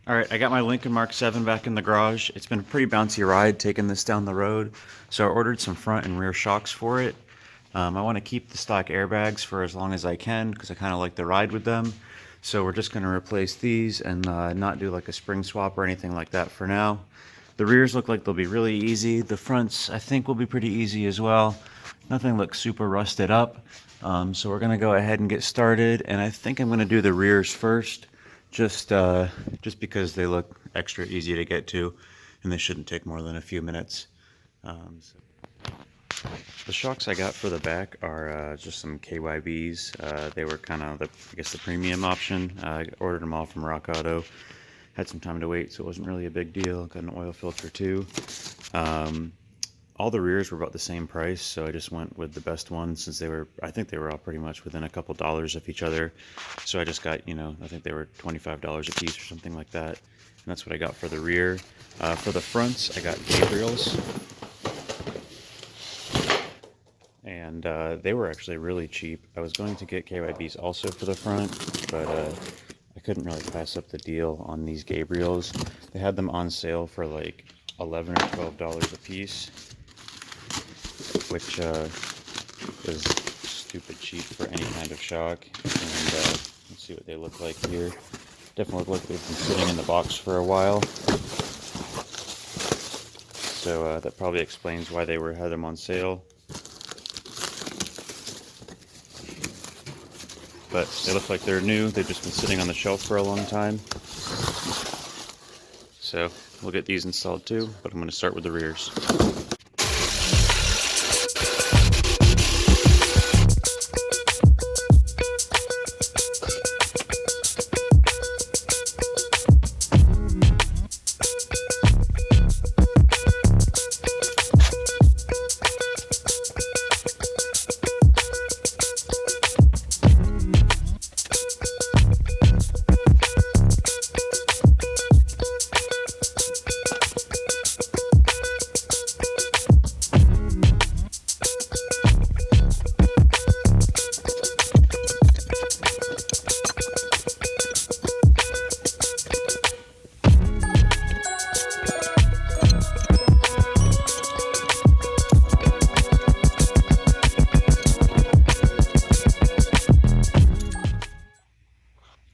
Alright, I got my Lincoln Mark VII back in the garage. It's been a pretty bouncy ride taking this down the road, so I ordered some front and rear shocks for it. I want to keep the stock airbags for as long as I can because I kind of like the ride with them. So we're just going to replace these and not do like a spring swap or anything like that for now. The rears look like they'll be really easy. The fronts I think will be pretty easy as well. Nothing looks super rusted up. So we're going to go ahead and get started, and I think I'm going to do the rears first. Just because they look extra easy to get to, and they shouldn't take more than a few minutes. The shocks I got for the back are just some KYBs. They were kind of, I guess, the premium option. I ordered them all from Rock Auto. Had some time to wait, so it wasn't really a big deal. Got an oil filter too. All the rears were about the same price, so I just went with the best one since I think they were all pretty much within a couple dollars of each other. So I just got, I think they were $25 a piece or something like that. And that's what I got for the rear. For the fronts, I got Gabriels. And they were actually really cheap. I was going to get KYBs also for the front, but I couldn't really pass up the deal on these Gabriels. They had them on sale for like $11 or $12 a piece, which is stupid cheap for any kind of shock. And let's see what they look like here. Definitely look like they've been sitting in the box for a while. So that probably explains why they had them on sale. But they look like they're new. They've just been sitting on the shelf for a long time. So we'll get these installed too, but I'm going to start with the rears.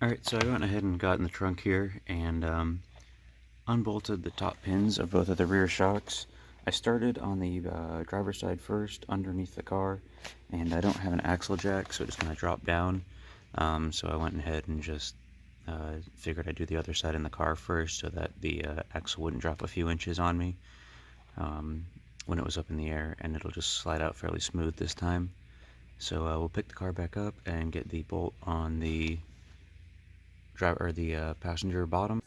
Alright, so I went ahead and got in the trunk here and unbolted the top pins of both of the rear shocks. I started on the driver's side first, underneath the car, and I don't have an axle jack, so it just kind of dropped down. So I went ahead and just figured I'd do the other side in the car first so that the axle wouldn't drop a few inches on me when it was up in the air, and it'll just slide out fairly smooth this time. So we'll pick the car back up and get the bolt on the passenger bottom.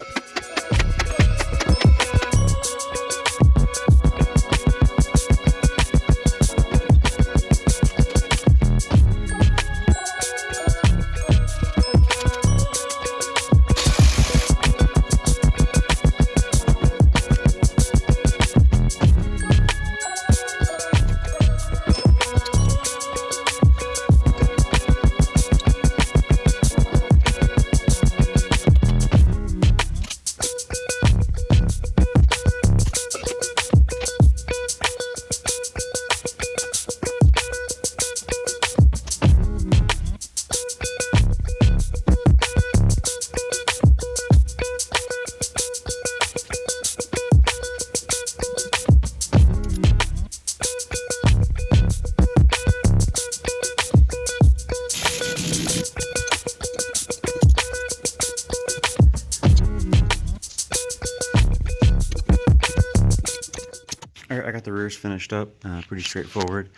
Alright, I got the rears finished up, pretty straightforward.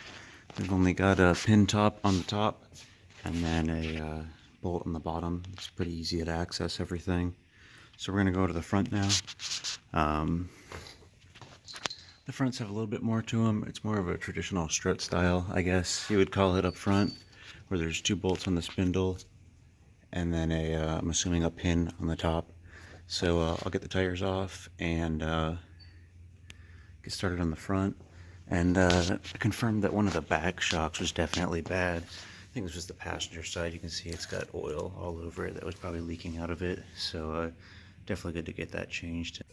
We've only got a pin top on the top and then a bolt on the bottom. It's pretty easy to access everything. So we're going to go to the front now. The fronts have a little bit more to them. It's more of a traditional strut style, I guess you would call it, up front, where there's 2 bolts on the spindle and then I'm assuming a pin on the top. So I'll get the tires off and get started on the front. And I confirmed that one of the back shocks was definitely bad. I think it was just the passenger side. You can see it's got oil all over it that was probably leaking out of it. So definitely good to get that changed.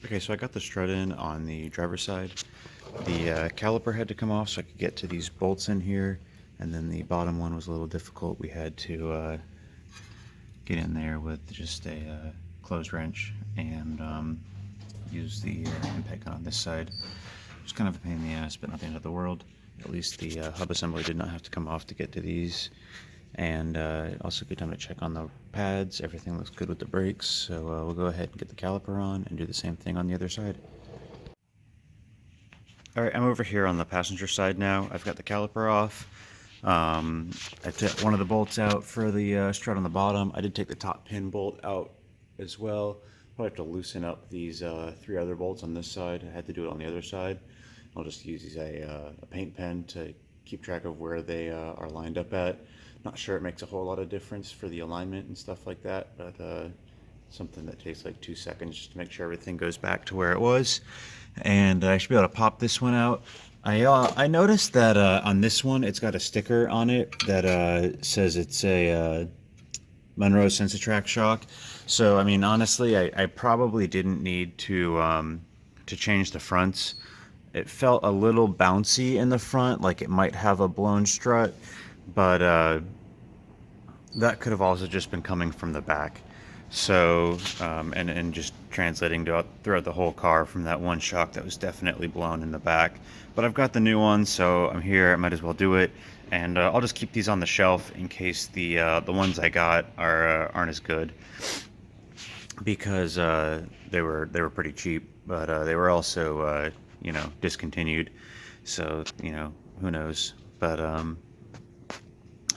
Okay, so I got the strut in on the driver's side. The caliper had to come off so I could get to these bolts in here, and then the bottom one was a little difficult. We had to get in there with just a clothes wrench and use the impact gun on this side. It was kind of a pain in the ass, but not the end of the world. At least the hub assembly did not have to come off to get to these. And also good time to check on the pads. Everything looks good with the brakes, so we'll go ahead and get the caliper on and do the same thing on the other side. Alright, I'm over here on the passenger side now. I've got the caliper off. I took one of the bolts out for the strut on the bottom. I did take the top pin bolt out as well. Probably have to loosen up these 3 other bolts on this side. I had to do it on the other side. I'll just use a paint pen to keep track of where they are lined up at. Not sure it makes a whole lot of difference for the alignment and stuff like that, but something that takes like 2 seconds just to make sure everything goes back to where it was. And I should be able to pop this one out. I noticed that on this one it's got a sticker on it that says it's a Monroe Sensitrack shock. So I mean, honestly, I probably didn't need to change the fronts. It felt a little bouncy in the front, like it might have a blown strut, but that could have also just been coming from the back. So, and just translating throughout the whole car from that one shock that was definitely blown in the back. But I've got the new one, so I'm here, I might as well do it. And I'll just keep these on the shelf in case the ones I got aren't as good. Because they were pretty cheap, but they were also, you know, discontinued. So, you know, who knows. But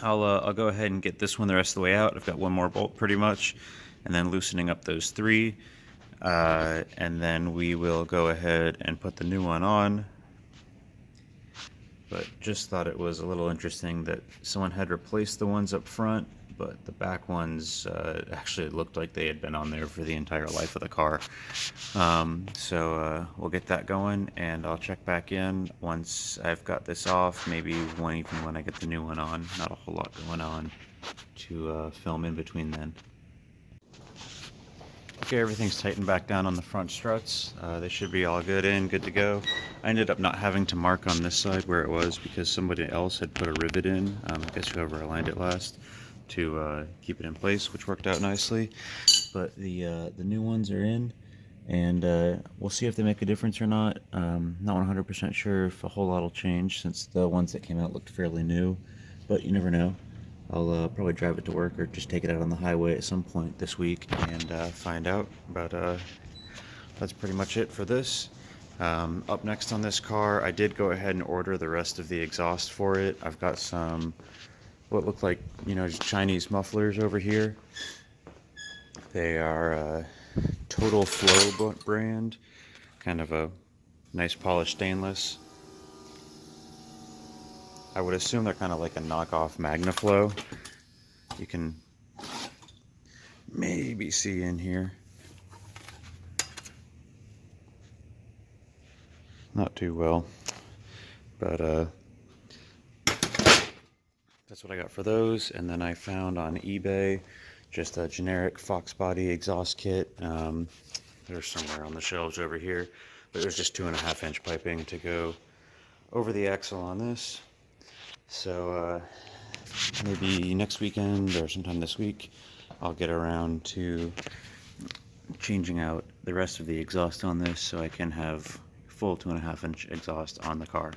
I'll go ahead and get this one the rest of the way out. I've got one more bolt pretty much, and then loosening up those 3, and then we will go ahead and put the new one on. But just thought it was a little interesting that someone had replaced the ones up front, but the back ones actually looked like they had been on there for the entire life of the car. So we'll get that going, and I'll check back in once I've got this off, maybe even when I get the new one on. Not a whole lot going on to film in between then. Okay, everything's tightened back down on the front struts. They should be all good to go. I ended up not having to mark on this side where it was because somebody else had put a rivet in, I guess whoever aligned it last, to keep it in place, which worked out nicely. But the new ones are in, and we'll see if they make a difference or not. Not 100% sure if a whole lot will change since the ones that came out looked fairly new, but you never know. I'll probably drive it to work or just take it out on the highway at some point this week and find out. But that's pretty much it for this. Up next on this car, I did go ahead and order the rest of the exhaust for it. I've got some what look like, you know, just Chinese mufflers over here. They are Total Flow brand, kind of a nice polished stainless. I would assume they're kind of like a knockoff MagnaFlow. You can maybe see in here. Not too well, but that's what I got for those. And then I found on eBay just a generic Fox body exhaust kit. They're somewhere on the shelves over here, but there's just 2.5-inch piping to go over the axle on this. So maybe next weekend or sometime this week I'll get around to changing out the rest of the exhaust on this so I can have full 2.5-inch exhaust on the car.